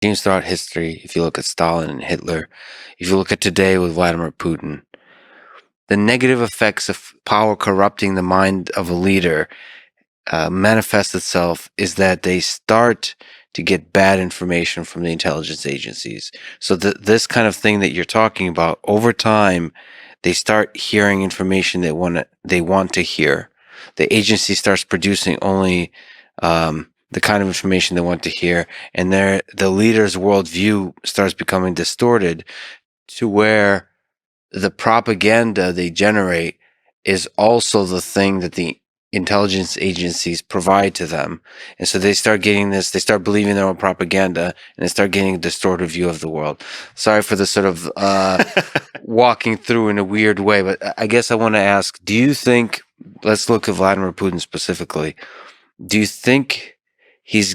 Teams throughout history, if you look at Stalin and Hitler, if you look at today with Vladimir Putin, the negative effects of power corrupting the mind of a leader manifests itself is that they start to get bad information from the intelligence agencies. So this kind of thing that you're talking about, over time, they start hearing information they want to hear. The agency starts producing only the kind of information they want to hear, and the leader's worldview starts becoming distorted to where the propaganda they generate is also the thing that the intelligence agencies provide to them. And so they start believing their own propaganda, and they start getting a distorted view of the world. Sorry for the sort of walking through in a weird way, but I guess I want to ask, do you think, let's look at Vladimir Putin specifically, do you think he's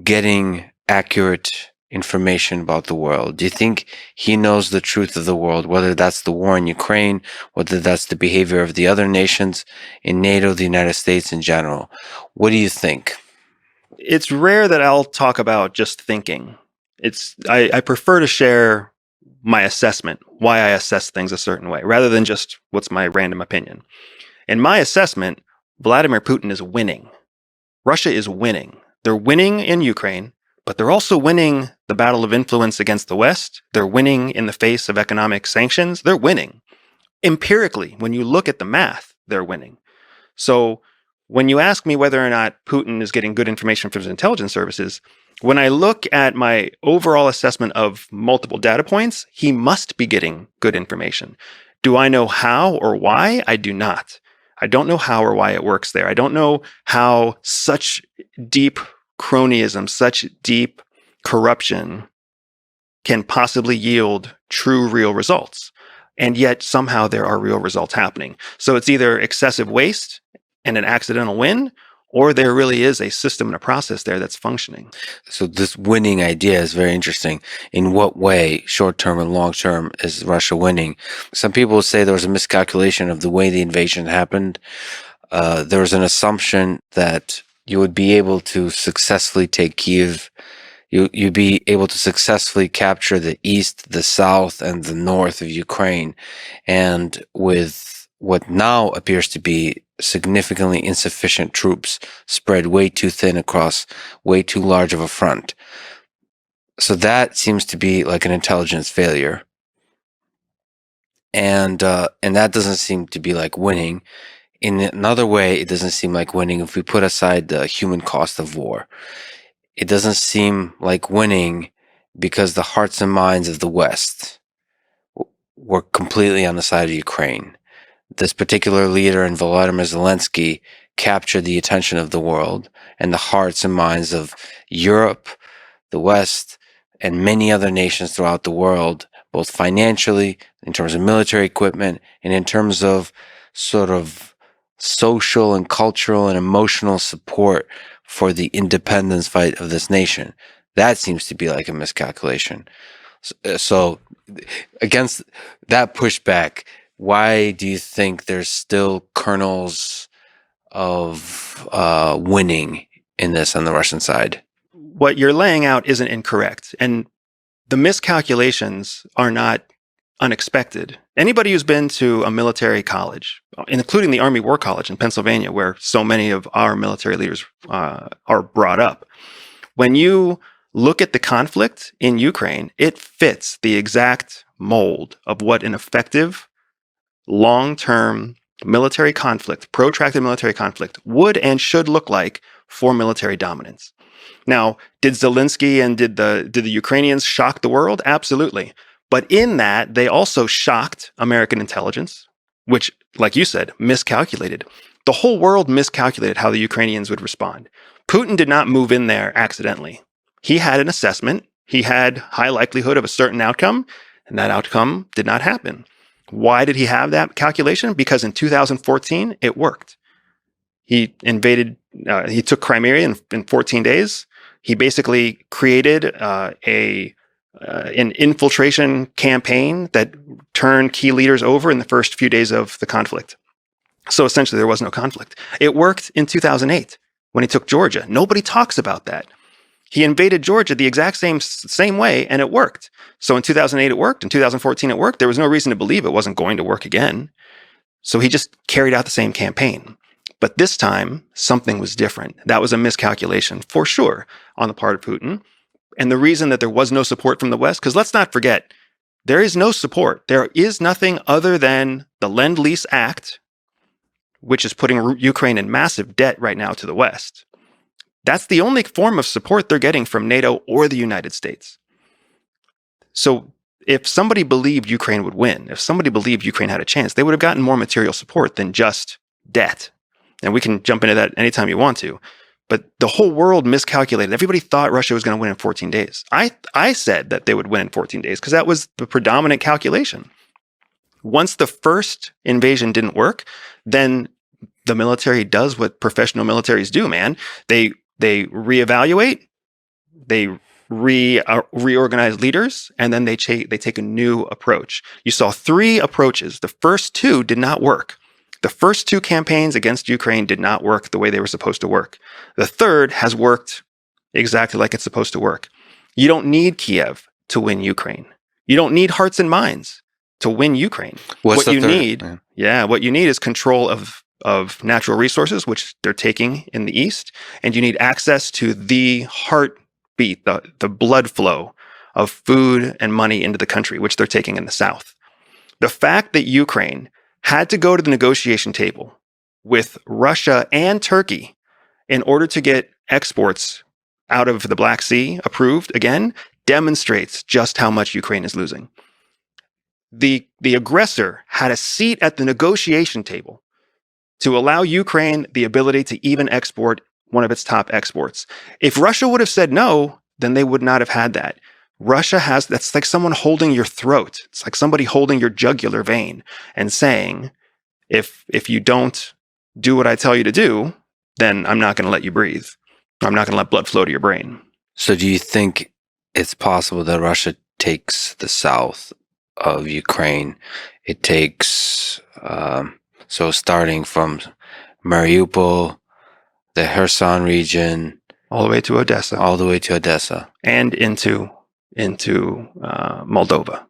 getting accurate information about the world? Do you think he knows the truth of the world, whether that's the war in Ukraine, whether that's the behavior of the other nations in NATO, the United States in general? What do you think? It's rare that I'll talk about just thinking. I prefer to share my assessment, why I assess things a certain way, rather than just what's my random opinion. In my assessment, Vladimir Putin is winning. Russia is winning. They're winning in Ukraine, but they're also winning the battle of influence against the West. They're winning in the face of economic sanctions. They're winning. Empirically, when you look at the math, they're winning. So when you ask me whether or not Putin is getting good information from his intelligence services, when I look at my overall assessment of multiple data points, he must be getting good information. Do I know how or why? I do not. I don't know how or why it works there. I don't know how such deep cronyism, such deep corruption can possibly yield true, real results. And yet somehow there are real results happening. So it's either excessive waste and an accidental win, or there really is a system and a process there that's functioning. So this winning idea is very interesting. In what way, short-term and long-term, is Russia winning? Some people say there was a miscalculation of the way the invasion happened. There was an assumption that you would be able to successfully take Kyiv. You'd be able to successfully capture the east, the south, and the north of Ukraine. And with what now appears to be significantly insufficient troops spread way too thin across way too large of a front. So that seems to be like an intelligence failure. And that doesn't seem to be like winning. In another way, it doesn't seem like winning if we put aside the human cost of war. It doesn't seem like winning because the hearts and minds of the West were completely on the side of Ukraine. This particular leader in Volodymyr Zelensky captured the attention of the world and the hearts and minds of Europe, the West, and many other nations throughout the world, both financially, in terms of military equipment, and in terms of sort of social and cultural and emotional support for the independence fight of this nation. That seems to be like a miscalculation. So against that pushback, why do you think there's still kernels of winning in this on the Russian side? What you're laying out isn't incorrect. And the miscalculations are not unexpected. Anybody who's been to a military college, including the Army War College in Pennsylvania, where so many of our military leaders are brought up, when you look at the conflict in Ukraine, it fits the exact mold of what an effective, long-term military conflict, protracted military conflict, would and should look like for military dominance. Now, did Zelensky and did the Ukrainians shock the world? Absolutely. But in that, they also shocked American intelligence, which, like you said, miscalculated. The whole world miscalculated how the Ukrainians would respond. Putin did not move in there accidentally. He had an assessment. He had high likelihood of a certain outcome, and that outcome did not happen. Why did he have that calculation? Because in 2014, it worked. He took Crimea in 14 days. He basically created an infiltration campaign that turned key leaders over in the first few days of the conflict. So essentially, there was no conflict. It worked in 2008 when he took Georgia. Nobody talks about that. He invaded Georgia the exact same way, and it worked. So in 2008, it worked. In 2014, it worked. There was no reason to believe it wasn't going to work again. So he just carried out the same campaign. But this time, something was different. That was a miscalculation, for sure, on the part of Putin. And the reason that there was no support from the West, because let's not forget, there is no support. There is nothing other than the Lend-Lease Act, which is putting Ukraine in massive debt right now to the West. That's the only form of support they're getting from NATO or the United States. So if somebody believed Ukraine would win, if somebody believed Ukraine had a chance, they would have gotten more material support than just debt. And we can jump into that anytime you want to. But the whole world miscalculated. Everybody thought Russia was going to win in 14 days. I said that they would win in 14 days because that was the predominant calculation. Once the first invasion didn't work, then the military does what professional militaries do, man. They reevaluate, they reorganize leaders, and then they take a new approach. You saw 3 approaches. The first 2 did not work. The first 2 campaigns against Ukraine did not work the way they were supposed to work. The third has worked exactly like it's supposed to work. You don't need Kiev to win Ukraine. You don't need hearts and minds to win Ukraine. What you need is control of natural resources, which they're taking in the east, and you need access to the heartbeat, the blood flow of food and money into the country, which they're taking in the south. The fact that Ukraine had to go to the negotiation table with Russia and Turkey in order to get exports out of the Black Sea approved again demonstrates just how much Ukraine is losing. The aggressor had a seat at the negotiation table to allow Ukraine the ability to even export one of its top exports. If Russia would have said no, then they would not have had that. That's like someone holding your throat. It's like somebody holding your jugular vein and saying, if you don't do what I tell you to do, then I'm not going to let you breathe. I'm not going to let blood flow to your brain. So do you think it's possible that Russia takes the south of Ukraine? It takes, so starting from Mariupol, the Kherson region, all the way to Odessa. And into Moldova.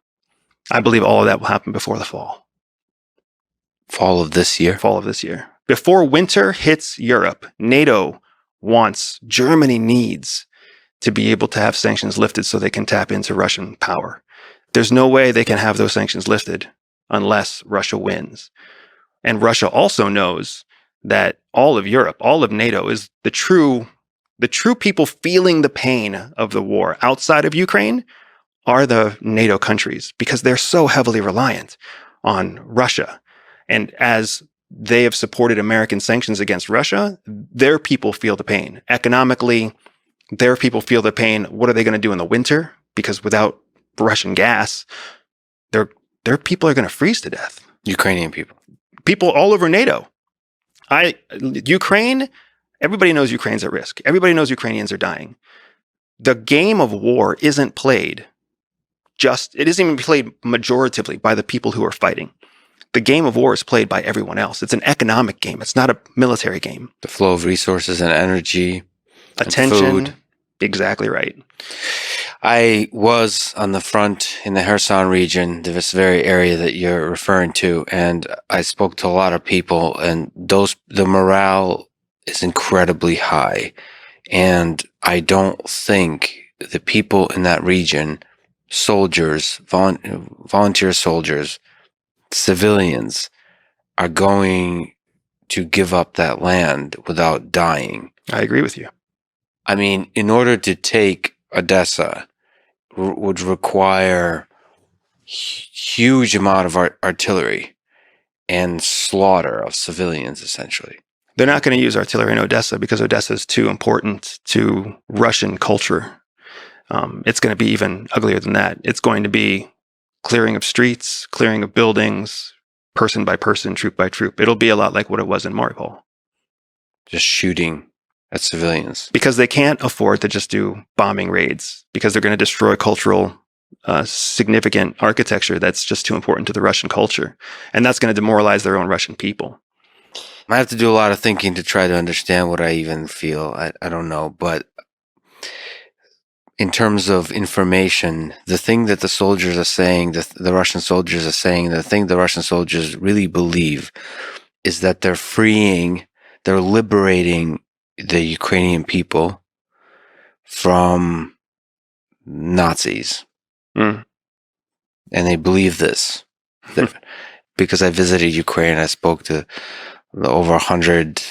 I believe all of that will happen before the fall. Fall of this year? Fall of this year. Before winter hits Europe, NATO Germany needs to be able to have sanctions lifted so they can tap into Russian power. There's no way they can have those sanctions lifted unless Russia wins. And Russia also knows that all of Europe, all of NATO is the true people feeling the pain of the war outside of Ukraine are the NATO countries because they're so heavily reliant on Russia. And as they have supported American sanctions against Russia, their people feel the pain. Economically, their people feel the pain. What are they going to do in the winter? Because without Russian gas, their people are going to freeze to death. Ukrainian people. People all over NATO. Ukraine, everybody knows Ukraine's at risk. Everybody knows Ukrainians are dying. The game of war isn't played it isn't even played majoritively by the people who are fighting. The game of war is played by everyone else. It's an economic game. It's not a military game. The flow of resources and energy, attention, and food. Exactly right. I was on the front in the Kherson region, this very area that you're referring to, and I spoke to a lot of people, and the morale is incredibly high. And I don't think the people in that region, soldiers, volunteer soldiers, civilians, are going to give up that land without dying. I agree with you. I mean, in order to take Odessa would require huge amount of artillery and slaughter of civilians, essentially. They're not going to use artillery in Odessa because Odessa is too important to Russian culture. It's going to be even uglier than that. It's going to be clearing of streets, clearing of buildings, person by person, troop by troop. It'll be a lot like what it was in Mariupol. Just shooting at civilians. Because they can't afford to just do bombing raids, because they're going to destroy cultural, significant architecture that's just too important to the Russian culture. And that's going to demoralize their own Russian people. I have to do a lot of thinking to try to understand what I even feel. I don't know. But in terms of information, the thing that the soldiers are saying, the Russian soldiers are saying, the thing the Russian soldiers really believe is that they're liberating the Ukrainian people from Nazis. Mm. And they believe this. Because I visited Ukraine, I spoke to over 100,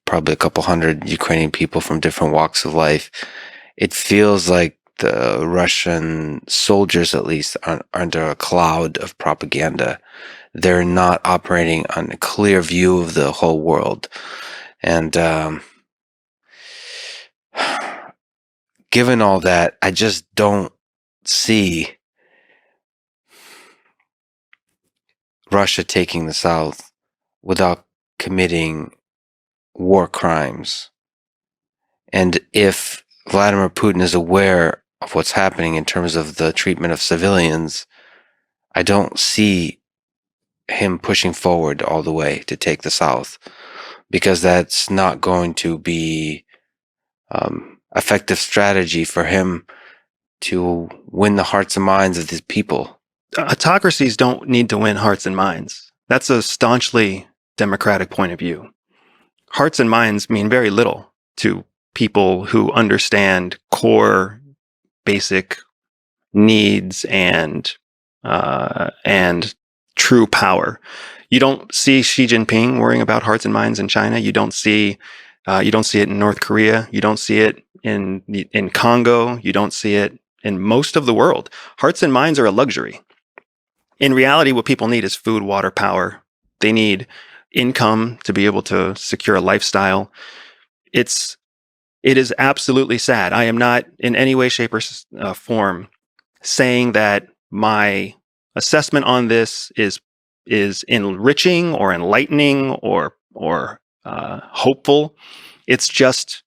probably a couple hundred Ukrainian people from different walks of life. It feels like the Russian soldiers, at least, are under a cloud of propaganda. They're not operating on a clear view of the whole world. And given all that, I just don't see Russia taking the South without committing war crimes. And if Vladimir Putin is aware of what's happening in terms of the treatment of civilians, I don't see him pushing forward all the way to take the South, because that's not going to be effective strategy for him to win the hearts and minds of these people. Autocracies don't need to win hearts and minds. That's a staunchly democratic point of view. Hearts and minds mean very little to people who understand core basic needs and true power. You don't see Xi Jinping worrying about hearts and minds in China. You don't see it in North Korea. You don't see it in Congo. You don't see it in most of the world. Hearts and minds are a luxury. In reality, what people need is food, water, power. They need income to be able to secure a lifestyle. It is absolutely sad. I am not in any way, shape, or form saying that my assessment on this is enriching or enlightening or hopeful. It's just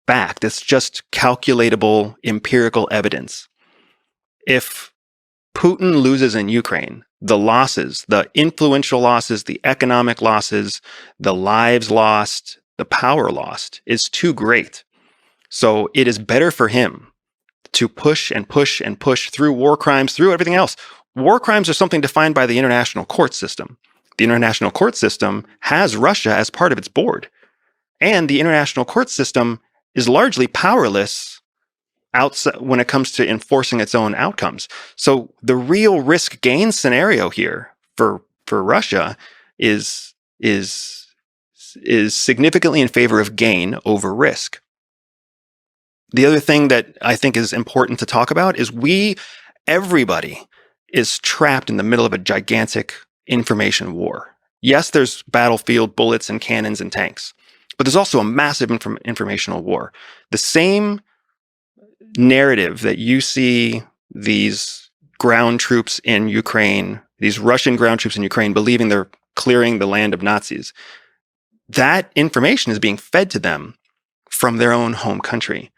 fact. It's just calculatable empirical evidence. If Putin loses in Ukraine, the losses, the influential losses, the economic losses, the lives lost, the power lost is too great. So it is better for him to push and push and push through war crimes, through everything else. War crimes are something defined by the international court system. The international court system has Russia as part of its board. And the international court system is largely powerless outside when it comes to enforcing its own outcomes. So the real risk gain scenario here for Russia is significantly in favor of gain over risk. The other thing that I think is important to talk about is everybody is trapped in the middle of a gigantic information war. Yes, there's battlefield bullets and cannons and tanks, but there's also a massive informational war. The same narrative that you see these ground troops in Ukraine, these Russian ground troops in Ukraine, believing they're clearing the land of Nazis, that information is being fed to them from their own home country.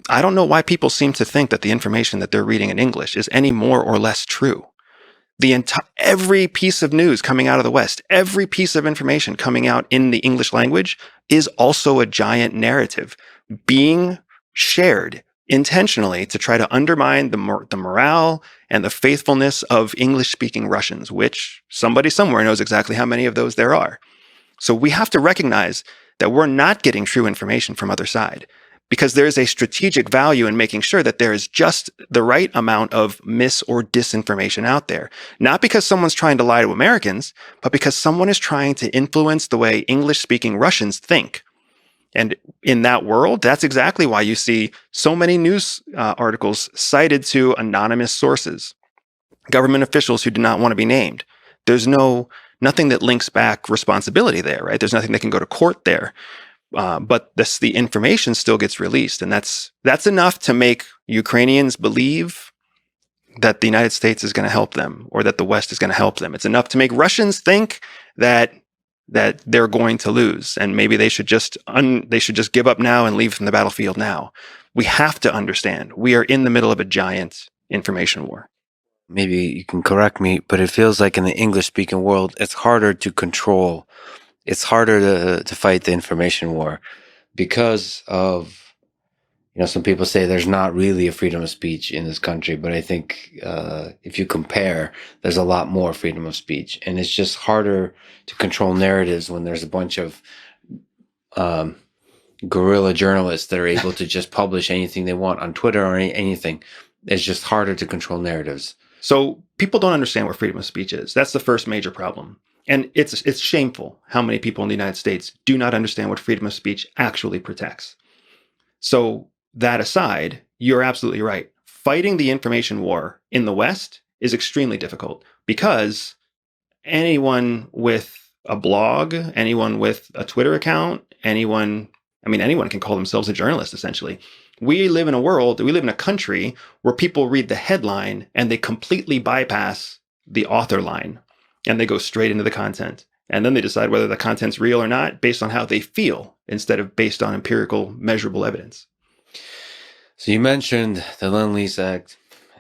I don't know why people seem to think that the information that they're reading in English is any more or less true. Every piece of news coming out of the West, every piece of information coming out in the English language is also a giant narrative being shared intentionally to try to undermine the morale and the faithfulness of English-speaking Russians, which somebody somewhere knows exactly how many of those there are. So we have to recognize that we're not getting true information from other side, because there is a strategic value in making sure that there is just the right amount of mis or disinformation out there. Not because someone's trying to lie to Americans, but because someone is trying to influence the way English-speaking Russians think. And in that world, that's exactly why you see so many news articles cited to anonymous sources, government officials who do not want to be named. There's nothing that links back responsibility there, right? There's nothing that can go to court there. But the information still gets released, and that's enough to make Ukrainians believe that the United States is going to help them, or that the West is going to help them. It's enough to make Russians think that they're going to lose, and maybe they should just give up now and leave from the battlefield now. We have to understand we are in the middle of a giant information war. Maybe you can correct me, but it feels like in the English-speaking world, it's harder to control. It's harder to fight the information war because of, Some people say there's not really a freedom of speech in this country, but I think if you compare, there's a lot more freedom of speech, and it's just harder to control narratives when there's a bunch of um, guerrilla journalists that are able to just publish anything they want on Twitter or anything. It's just harder to control narratives. So people don't understand what freedom of speech is. That's the first major problem. And it's shameful how many people in the United States do not understand what freedom of speech actually protects. So that aside, you're absolutely right. Fighting the information war in the West is extremely difficult because anyone with a blog, anyone with a Twitter account, anyone can call themselves a journalist, essentially. We live in a country where people read the headline and they completely bypass the author line and they go straight into the content. And then they decide whether the content's real or not based on how they feel instead of based on empirical, measurable evidence. So you mentioned the Lease Act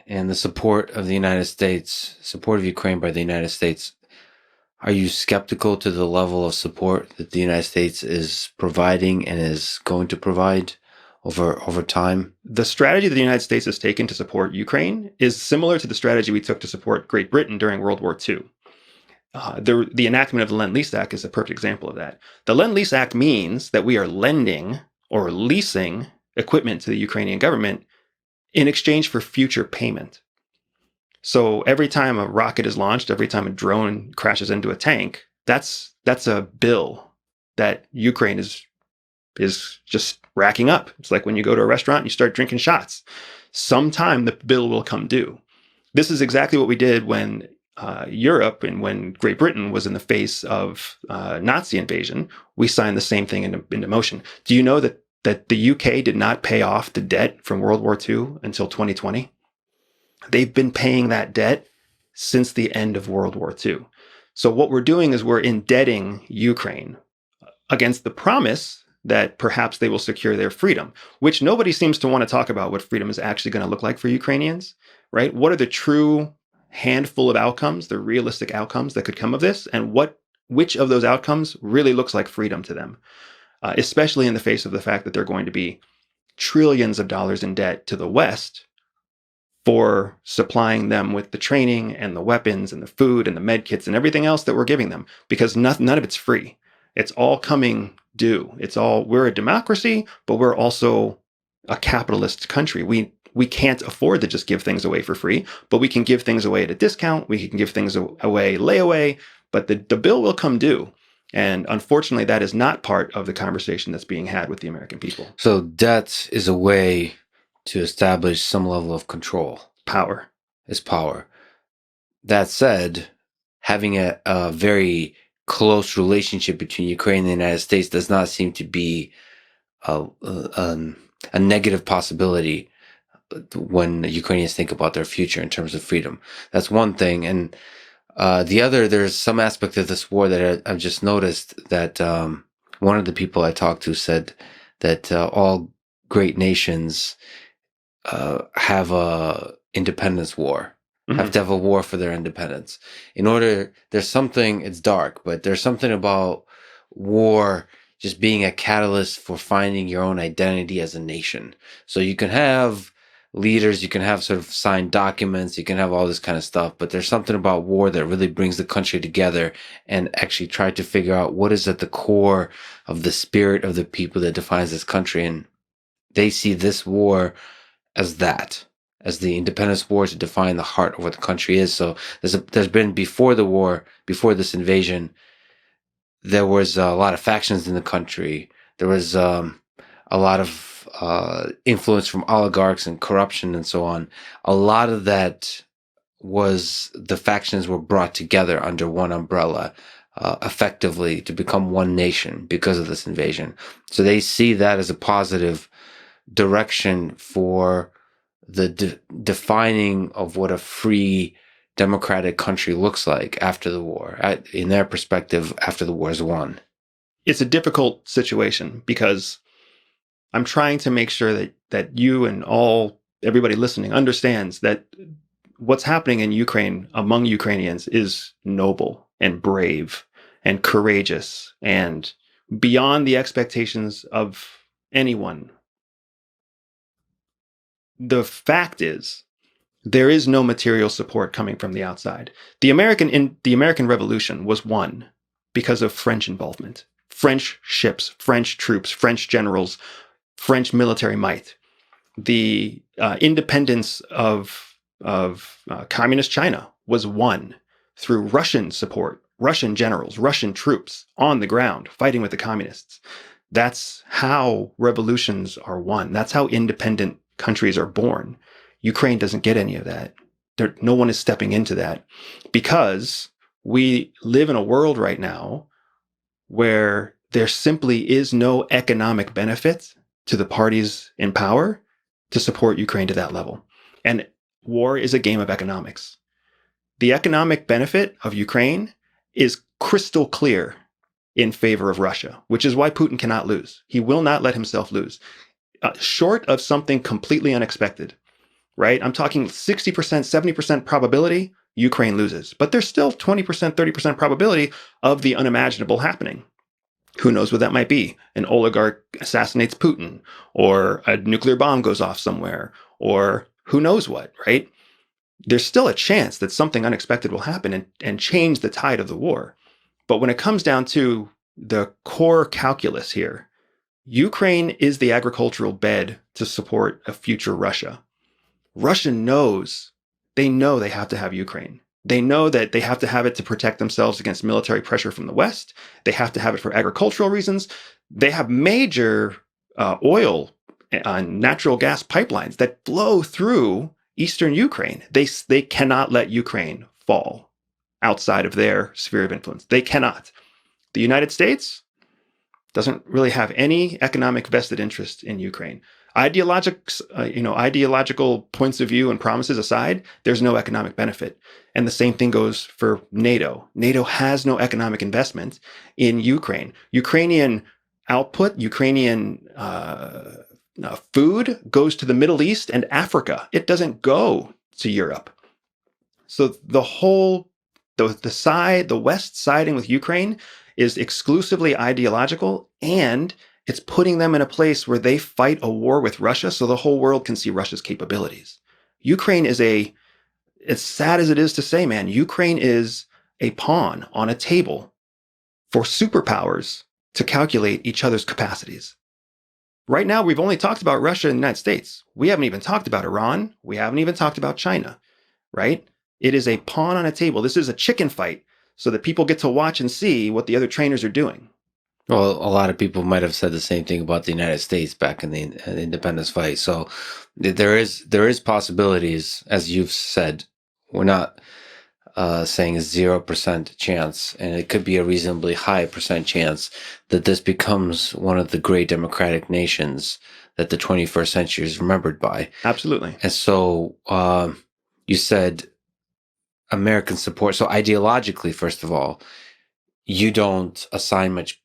and the support of the United States, support of Ukraine by the United States. Are you skeptical to the level of support that the United States is providing and is going to provide over time? The strategy that the United States has taken to support Ukraine is similar to the strategy we took to support Great Britain during World War II. The enactment of the Lend-Lease Act is a perfect example of that. The Lend-Lease Act means that we are lending or leasing equipment to the Ukrainian government in exchange for future payment. So every time a rocket is launched, every time a drone crashes into a tank, that's a bill that Ukraine is just racking up. It's like when you go to a restaurant and you start drinking shots. Sometime the bill will come due. This is exactly what we did when Europe and when Great Britain was in the face of Nazi invasion. We signed the same thing into motion. Do you know that the UK did not pay off the debt from World War II until 2020? They've been paying that debt since the end of World War II. So what we're doing is we're indebting Ukraine against the promise that perhaps they will secure their freedom, which nobody seems to want to talk about what freedom is actually going to look like for Ukrainians, right? What are the true handful of outcomes, the realistic outcomes that could come of this, and which of those outcomes really looks like freedom to them, especially in the face of the fact that they're going to be trillions of dollars in debt to the West for supplying them with the training and the weapons and the food and the med kits and everything else that we're giving them, because none of it's free. It's all coming due. We're a democracy, but we're also a capitalist country. We can't afford to just give things away for free, but we can give things away at a discount. We can give things away layaway, but the bill will come due. And unfortunately, that is not part of the conversation that's being had with the American people. So debt is a way to establish some level of control. Power. Is power. That said, having a very close relationship between Ukraine and the United States does not seem to be a negative possibility when the Ukrainians think about their future in terms of freedom. That's one thing. And the other, there's some aspect of this war that I've just noticed that one of the people I talked to said that all great nations have a independence war, have to have a war for their independence. There's something, it's dark, but there's something about war just being a catalyst for finding your own identity as a nation. So you can have leaders, you can have sort of signed documents, you can have all this kind of stuff, but there's something about war that really brings the country together and actually try to figure out what is at the core of the spirit of the people that defines this country. And they see this war as the independence war to define the heart of what the country is. So there's been before the war, before this invasion, there was a lot of factions in the country. There was a lot of influence from oligarchs and corruption and so on. A lot of that was the factions were brought together under one umbrella, effectively to become one nation because of this invasion. So they see that as a positive direction for the defining of what a free democratic country looks like after the war. In their perspective, after the war is won. It's a difficult situation because I'm trying to make sure that you and everybody listening understands that what's happening in Ukraine among Ukrainians is noble and brave and courageous and beyond the expectations of anyone the fact is, there is no material support coming from the outside. The American Revolution was won because of French involvement. French ships, French troops, French generals, French military might. The independence of communist China was won through Russian support, Russian generals, Russian troops on the ground fighting with the communists. That's how revolutions are won. That's how independent countries are born. Ukraine doesn't get any of that. No one is stepping into that because we live in a world right now where there simply is no economic benefit to the parties in power to support Ukraine to that level. And war is a game of economics. The economic benefit of Ukraine is crystal clear in favor of Russia, which is why Putin cannot lose. He will not let himself lose. Short of something completely unexpected, right? I'm talking 60%, 70% probability Ukraine loses. But there's still 20%, 30% probability of the unimaginable happening. Who knows what that might be? An oligarch assassinates Putin, or a nuclear bomb goes off somewhere, or who knows what, right? There's still a chance that something unexpected will happen and change the tide of the war. But when it comes down to the core calculus here, Ukraine is the agricultural bed to support a future Russia. Russia knows, they know they have to have Ukraine. They know that they have to have it to protect themselves against military pressure from the West. They have to have it for agricultural reasons. They have major oil and natural gas pipelines that flow through eastern Ukraine. They cannot let Ukraine fall outside of their sphere of influence. They cannot. The United States doesn't really have any economic vested interest in Ukraine. Ideological points of view and promises aside, there's no economic benefit. And the same thing goes for NATO. NATO has no economic investment in Ukraine. Ukrainian output, Ukrainian food goes to the Middle East and Africa. It doesn't go to Europe. So the West siding with Ukraine is exclusively ideological, and it's putting them in a place where they fight a war with Russia so the whole world can see Russia's capabilities. Ukraine is as sad as it is to say, man, Ukraine is a pawn on a table for superpowers to calculate each other's capacities. Right now, we've only talked about Russia and the United States. We haven't even talked about Iran. We haven't even talked about China, right? It is a pawn on a table. This is a chicken fight so that people get to watch and see what the other trainers are doing. Well, a lot of people might have said the same thing about the United States back in the independence fight. So there is possibilities, as you've said. We're not saying a 0% chance, and it could be a reasonably high percent chance that this becomes one of the great democratic nations that the 21st century is remembered by. Absolutely. And so you said American support. So ideologically, first of all, you don't assign much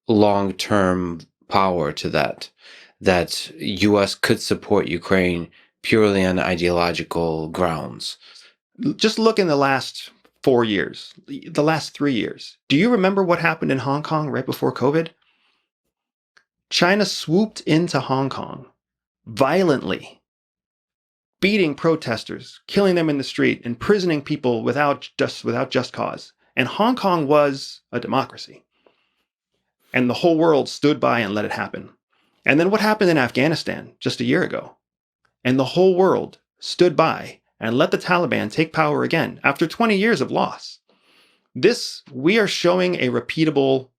long-term power to that U.S. could support Ukraine purely on ideological grounds. Just look in the last 4 years, the last 3 years. Do you remember what happened in Hong Kong right before COVID? China swooped into Hong Kong violently, beating protesters, killing them in the street, imprisoning people without just cause. And Hong Kong was a democracy. And the whole world stood by and let it happen. And then what happened in Afghanistan just a year ago? And the whole world stood by and let the Taliban take power again after 20 years of loss. We are showing a repeatable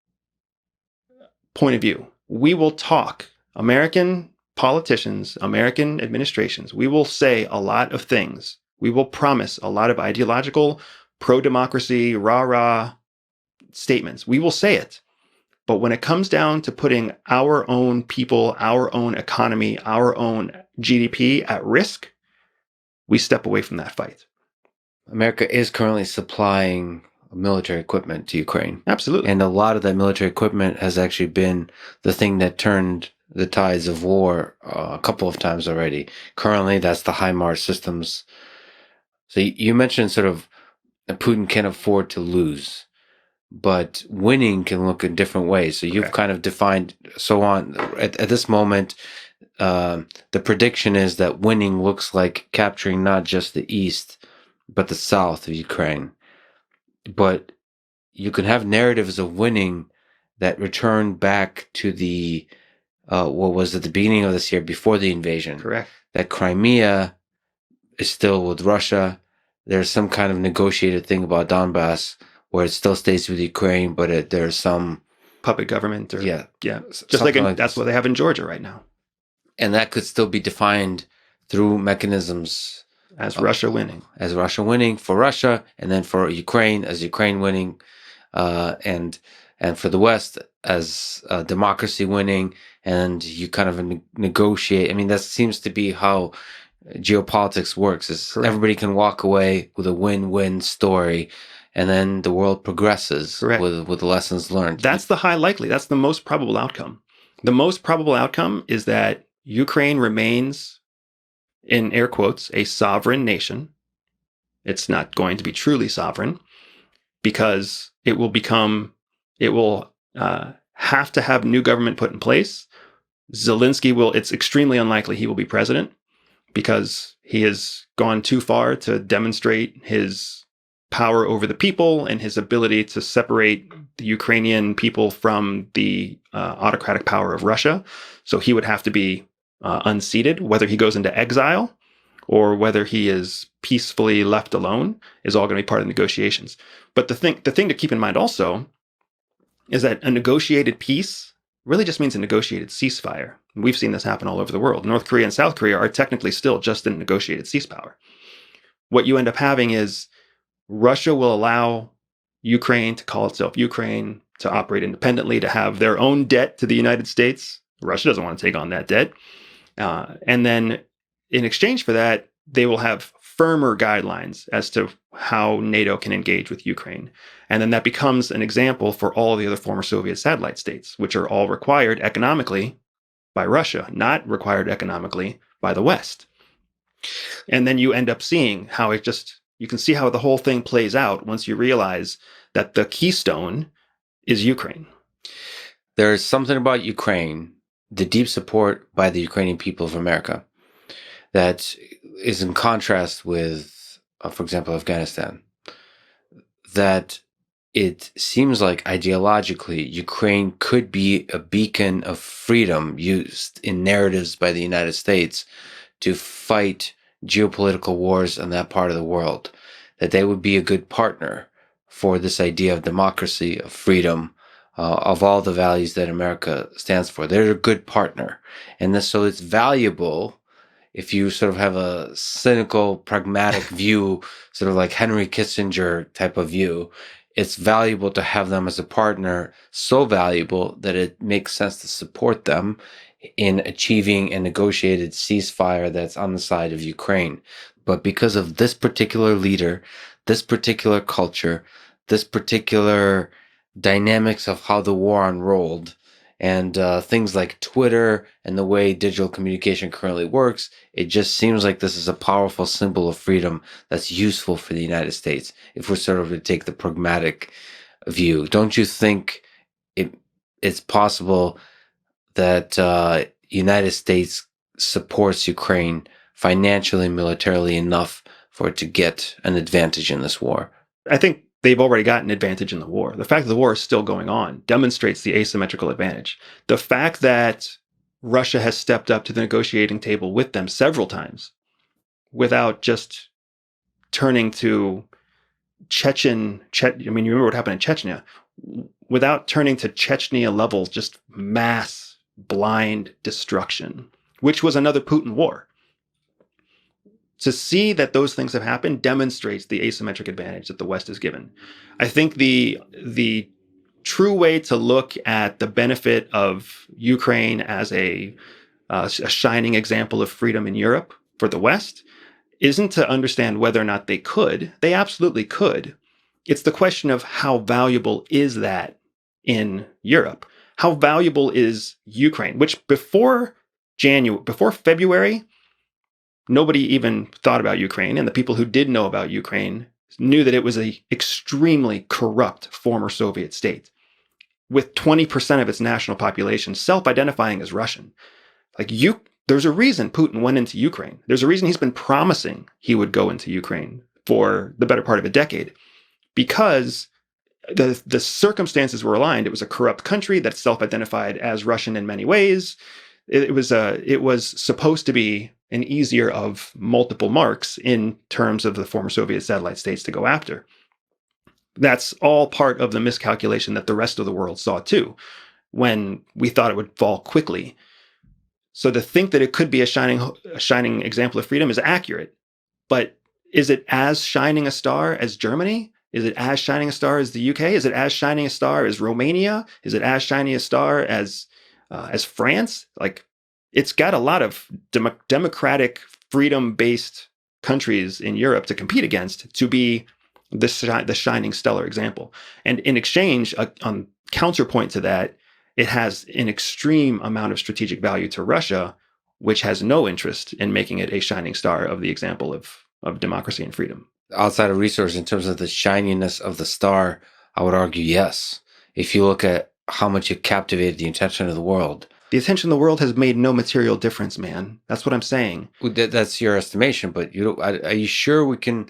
point of view. We will talk, American politicians, American administrations, we will say a lot of things. We will promise a lot of ideological, pro-democracy, rah-rah statements. We will say it. But when it comes down to putting our own people, our own economy, our own GDP at risk, we step away from that fight. America is currently supplying military equipment to Ukraine. Absolutely. And a lot of that military equipment has actually been the thing that turned the tides of war a couple of times already. Currently, that's the HIMARS systems. So you mentioned sort of Putin can't afford to lose, but winning can look in different ways. So you've kind of defined, so on at this moment, the prediction is that winning looks like capturing not just the east, but the south of Ukraine. But you can have narratives of winning that return back to the what was at the beginning of this year before the invasion. Correct. That Crimea is still with Russia. There's some kind of negotiated thing about Donbass where it still stays with Ukraine, but there's some puppet government, or yeah, just like that's what they have in Georgia right now. And that could still be defined through mechanisms as Russia winning, for Russia, and then for Ukraine as Ukraine winning, and for the West as democracy winning, and you kind of negotiate. I mean, that seems to be how geopolitics works. Is Correct. Everybody can walk away with a win-win story, and then the world progresses with lessons learned. That's the most probable outcome. The most probable outcome is that Ukraine remains, in air quotes, a sovereign nation. It's not going to be truly sovereign because it will have to have new government put in place. It's extremely unlikely he will be president because he has gone too far to demonstrate his power over the people and his ability to separate the Ukrainian people from the autocratic power of Russia. So he would have to be unseated. Whether he goes into exile or whether he is peacefully left alone is all going to be part of the negotiations. But the thing to keep in mind also is that a negotiated peace really just means a negotiated ceasefire. We've seen this happen all over the world. North Korea and South Korea are technically still just in negotiated ceasefire. What you end up having is Russia will allow Ukraine to call itself Ukraine, to operate independently, to have their own debt to the United States. Russia doesn't want to take on that debt. And then in exchange for that, they will have firmer guidelines as to how NATO can engage with Ukraine. And then that becomes an example for all the other former Soviet satellite states, which are all required economically by Russia, not required economically by the West. And then you end up seeing how you can see how the whole thing plays out once you realize that the keystone is Ukraine. There's something about Ukraine, the deep support by the Ukrainian people of America, that is in contrast with, for example, Afghanistan. That it seems like ideologically, Ukraine could be a beacon of freedom used in narratives by the United States to fight geopolitical wars in that part of the world, that they would be a good partner for this idea of democracy, of freedom, of all the values that America stands for. They're a good partner. And so it's valuable if you sort of have a cynical, pragmatic view, sort of like Henry Kissinger type of view. It's valuable to have them as a partner, so valuable that it makes sense to support them in achieving a negotiated ceasefire that's on the side of Ukraine. But because of this particular leader, this particular culture, this particular dynamics of how the war unrolled, and things like Twitter and the way digital communication currently works, it just seems like this is a powerful symbol of freedom that's useful for the United States, if we're sort of to take the pragmatic view. Don't you think it's possible that United States supports Ukraine financially and militarily enough for it to get an advantage in this war? I think they've already got an advantage in the war. The fact that the war is still going on demonstrates the asymmetrical advantage. The fact that Russia has stepped up to the negotiating table with them several times without just turning to you remember what happened in Chechnya? Without turning to Chechnya level, just mass, blind destruction, which was another Putin war. To see that those things have happened demonstrates the asymmetric advantage that the West is given. I think the true way to look at the benefit of Ukraine as a shining example of freedom in Europe for the West isn't to understand whether or not they could. They absolutely could. It's the question of how valuable is that in Europe? How valuable is Ukraine? Which before February, nobody even thought about Ukraine, and the people who did know about Ukraine knew that it was an extremely corrupt former Soviet state, with 20% of its national population self-identifying as Russian. Like There's a reason Putin went into Ukraine. There's a reason he's been promising he would go into Ukraine for the better part of a decade, because the circumstances were aligned. It was a corrupt country that self-identified as Russian in many ways. It was supposed to be an easier of multiple marks in terms of the former Soviet satellite states to go after. That's all part of the miscalculation that the rest of the world saw too, when we thought it would fall quickly. So to think that it could be a shining example of freedom is accurate, but is it as shining a star as Germany? Is it as shining a star as the UK? Is it as shining a star as Romania? Is it as shining a star as France? Like, it's got a lot of democratic, freedom-based countries in Europe to compete against to be the shining stellar example. And in exchange, on counterpoint to that, it has an extreme amount of strategic value to Russia, which has no interest in making it a shining star of the example of democracy and freedom. Outside of resource, in terms of the shininess of the star, I would argue yes. If you look at how much it captivated the attention of the world. The attention of the world has made no material difference, man. That's what I'm saying. That's your estimation, but are you sure we can't,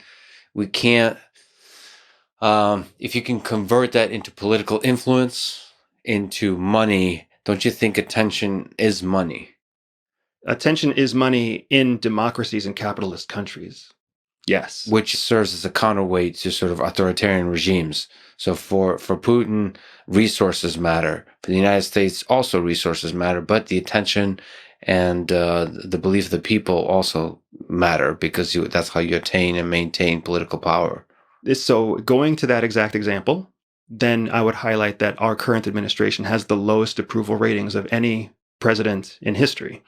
if you can convert that into political influence, into money, don't you think attention is money? Attention is money in democracies and capitalist countries. Yes. Which serves as a counterweight to sort of authoritarian regimes. So for Putin, resources matter. For the United States, also resources matter, but the attention and the belief of the people also matter, because that's how you attain and maintain political power. So going to that exact example, then I would highlight that our current administration has the lowest approval ratings of any president in history.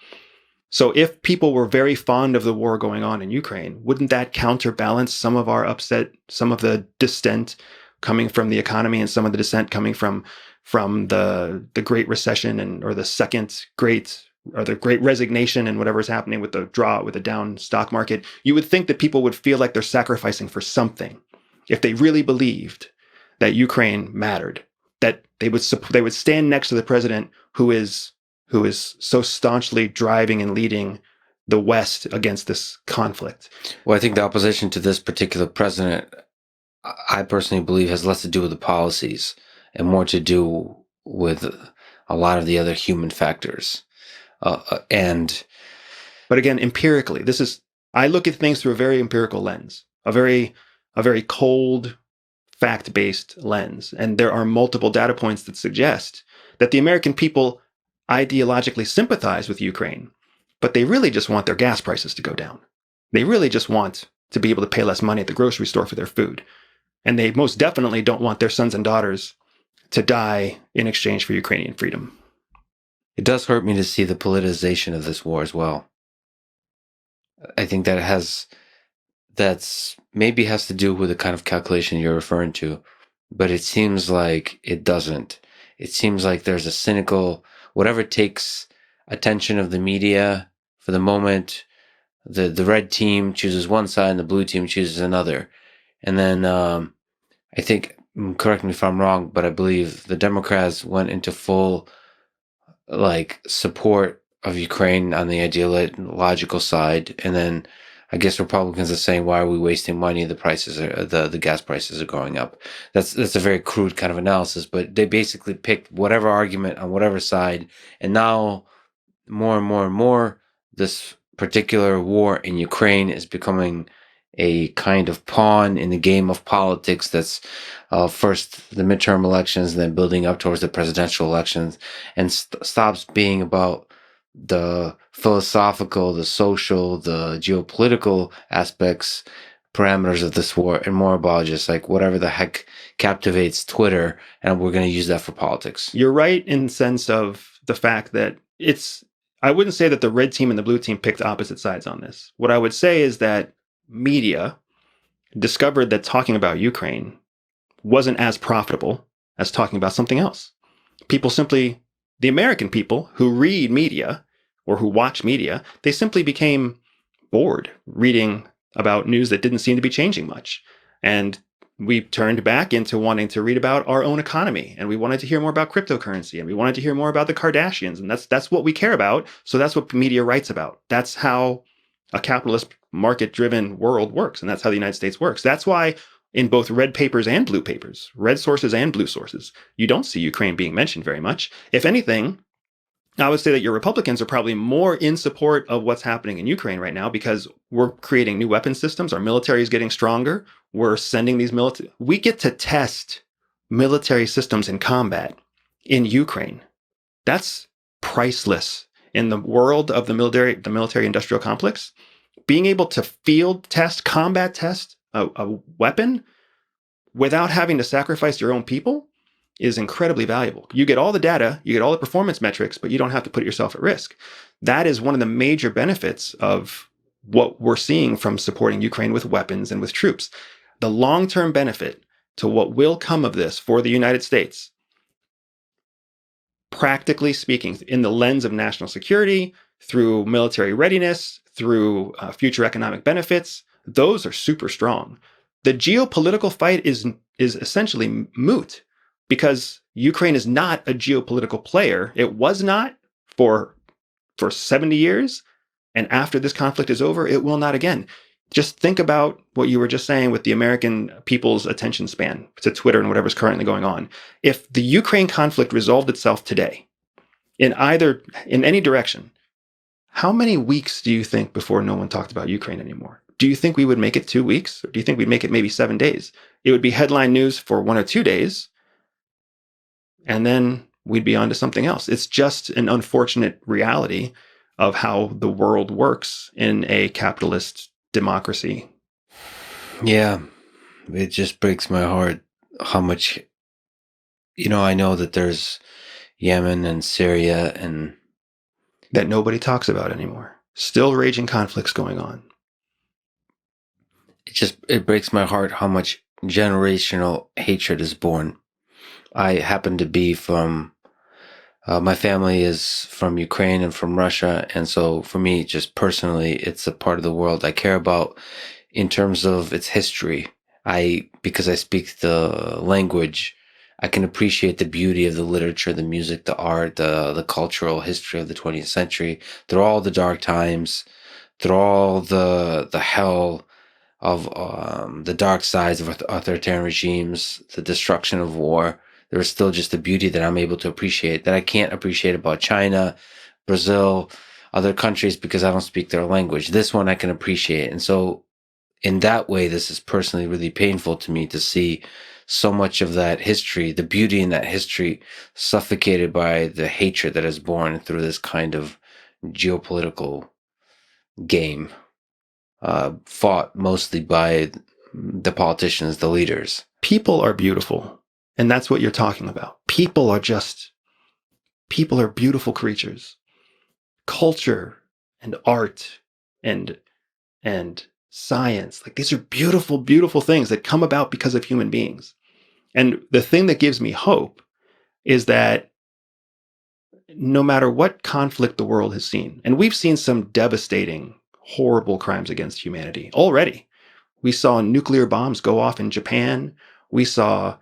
So if people were very fond of the war going on in Ukraine, wouldn't that counterbalance some of our upset, some of the dissent coming from the economy, and some of the dissent coming from the Great Recession or the Great Resignation and whatever's happening with the down stock market? You would think that people would feel like they're sacrificing for something if they really believed that Ukraine mattered, that they would stand next to the president who is so staunchly driving and leading the West against this conflict. Well, I think the opposition to this particular president, I personally believe, has less to do with the policies and more to do with a lot of the other human factors. But again, empirically, I look at things through a very empirical lens, a very cold, fact-based lens. And there are multiple data points that suggest that the American people ideologically sympathize with Ukraine, but they really just want their gas prices to go down. They really just want to be able to pay less money at the grocery store for their food. And they most definitely don't want their sons and daughters to die in exchange for Ukrainian freedom. It does hurt me to see the politicization of this war as well. I think that's maybe has to do with the kind of calculation you're referring to, but it seems like it doesn't. It seems like there's a cynical, whatever takes attention of the media for the moment, the red team chooses one side and the blue team chooses another. And then I think, correct me if I'm wrong, but I believe the Democrats went into full support of Ukraine on the ideological side, and then I guess Republicans are saying, why are we wasting money? The prices the gas prices are going up. That's a very crude kind of analysis, but they basically picked whatever argument on whatever side. And now more and more and more, this particular war in Ukraine is becoming a kind of pawn in the game of politics that's first the midterm elections and then building up towards the presidential elections, and stops being about the philosophical, the social, the geopolitical aspects, parameters of this war, and more about just like whatever the heck captivates Twitter, and we're going to use that for politics. You're right in the sense of the fact that I wouldn't say that the red team and the blue team picked opposite sides on this. What I would say is that media discovered that talking about Ukraine wasn't as profitable as talking about something else. The American people who read media or who watch media, they simply became bored reading about news that didn't seem to be changing much. And we turned back into wanting to read about our own economy, and we wanted to hear more about cryptocurrency, and we wanted to hear more about the Kardashians, and that's what we care about. So that's what media writes about. That's how a capitalist market-driven world works, and that's how the United States works. That's why in both red papers and blue papers, red sources and blue sources, you don't see Ukraine being mentioned very much. If anything, I would say that your Republicans are probably more in support of what's happening in Ukraine right now because we're creating new weapon systems. Our military is getting stronger. We're sending these military. We get to test military systems in combat in Ukraine. That's priceless in the world of the military industrial complex. Being able to field test, combat test a weapon without having to sacrifice your own people is incredibly valuable. You get all the data, you get all the performance metrics, but you don't have to put yourself at risk. That is one of the major benefits of what we're seeing from supporting Ukraine with weapons and with troops. The long-term benefit to what will come of this for the United States, practically speaking, in the lens of national security, through military readiness, through future economic benefits, those are super strong. The geopolitical fight is essentially moot, because Ukraine is not a geopolitical player. It was not for 70 years. And after this conflict is over, it will not again. Just think about what you were just saying with the American people's attention span to Twitter and whatever's currently going on. If the Ukraine conflict resolved itself today, in any direction, how many weeks do you think before no one talked about Ukraine anymore? Do you think we would make it 2 weeks? Or do you think we'd make it maybe 7 days? It would be headline news for 1 or 2 days, and then we'd be on to something else. It's just an unfortunate reality of how the world works in a capitalist democracy. Yeah, it just breaks my heart how much, I know that there's Yemen and Syria and that nobody talks about anymore. Still raging conflicts going on. It breaks my heart how much generational hatred is born. I happen to be from, my family is from Ukraine and from Russia. And so for me, just personally, it's a part of the world I care about in terms of its history. Because I speak the language, I can appreciate the beauty of the literature, the music, the art, the cultural history of the 20th century. Through all the dark times, through all the hell of the dark sides of authoritarian regimes, the destruction of war, there's still just a beauty that I'm able to appreciate that I can't appreciate about China, Brazil, other countries because I don't speak their language. This one I can appreciate. And so in that way, this is personally really painful to me to see so much of that history, the beauty in that history, suffocated by the hatred that is born through this kind of geopolitical game, fought mostly by the politicians, the leaders. People are beautiful. And that's what you're talking about. People are beautiful creatures. Culture and art and science, like these are beautiful, beautiful things that come about because of human beings. And the thing that gives me hope is that no matter what conflict the world has seen, and we've seen some devastating, horrible crimes against humanity already. We saw nuclear bombs go off in Japan. We saw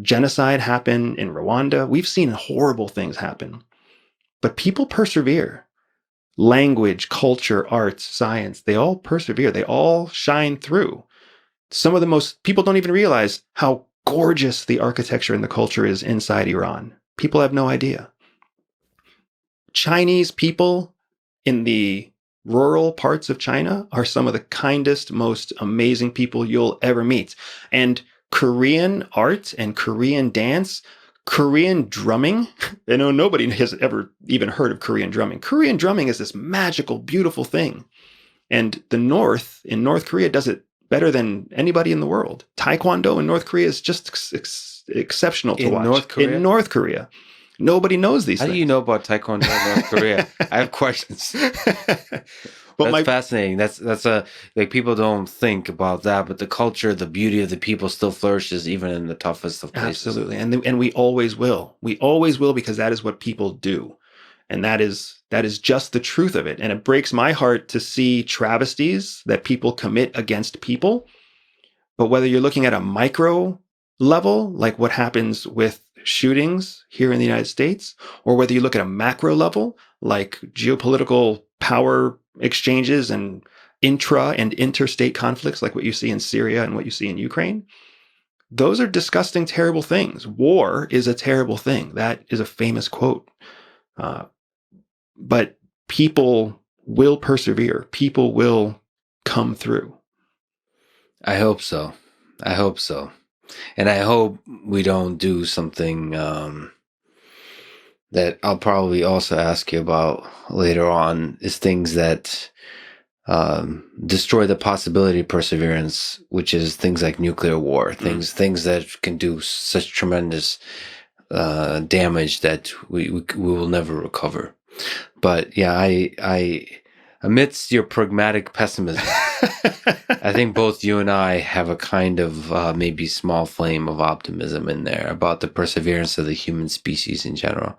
genocide happen in Rwanda. We've seen horrible things happen. But people persevere. Language, culture, arts, science, they all persevere. They all shine through. Some of the most, people don't even realize how gorgeous the architecture and the culture is inside Iran. People have no idea. Chinese people in the rural parts of China are some of the kindest, most amazing people you'll ever meet. And Korean art and Korean dance, Korean drumming. I know nobody has ever even heard of Korean drumming. Korean drumming is this magical, beautiful thing. And the North, in North Korea, does it better than anybody in the world. Taekwondo in North Korea is just exceptional to watch. North Korea? In North Korea. Nobody knows these things. How do you know about Taekwondo in North Korea? I have questions. That's fascinating. That's like people don't think about that, but the culture, the beauty of the people still flourishes even in the toughest of places. Absolutely. And we always will. We always will, because that is what people do. And that is just the truth of it. And it breaks my heart to see travesties that people commit against people But whether you're looking at a micro level, like what happens with shootings here in the United States, or whether you look at a macro level, like geopolitical power exchanges and intra and interstate conflicts, like what you see in Syria and what you see in Ukraine, those are disgusting, terrible things. War is a terrible thing. That is a famous quote. But people will persevere. People will come through. I hope so. I hope so. And I hope we don't do something that I'll probably also ask you about later on, is things that destroy the possibility of perseverance, which is things like nuclear war, things that can do such tremendous damage that we will never recover. But yeah, I amidst your pragmatic pessimism, I think both you and I have a kind of maybe small flame of optimism in there about the perseverance of the human species in general.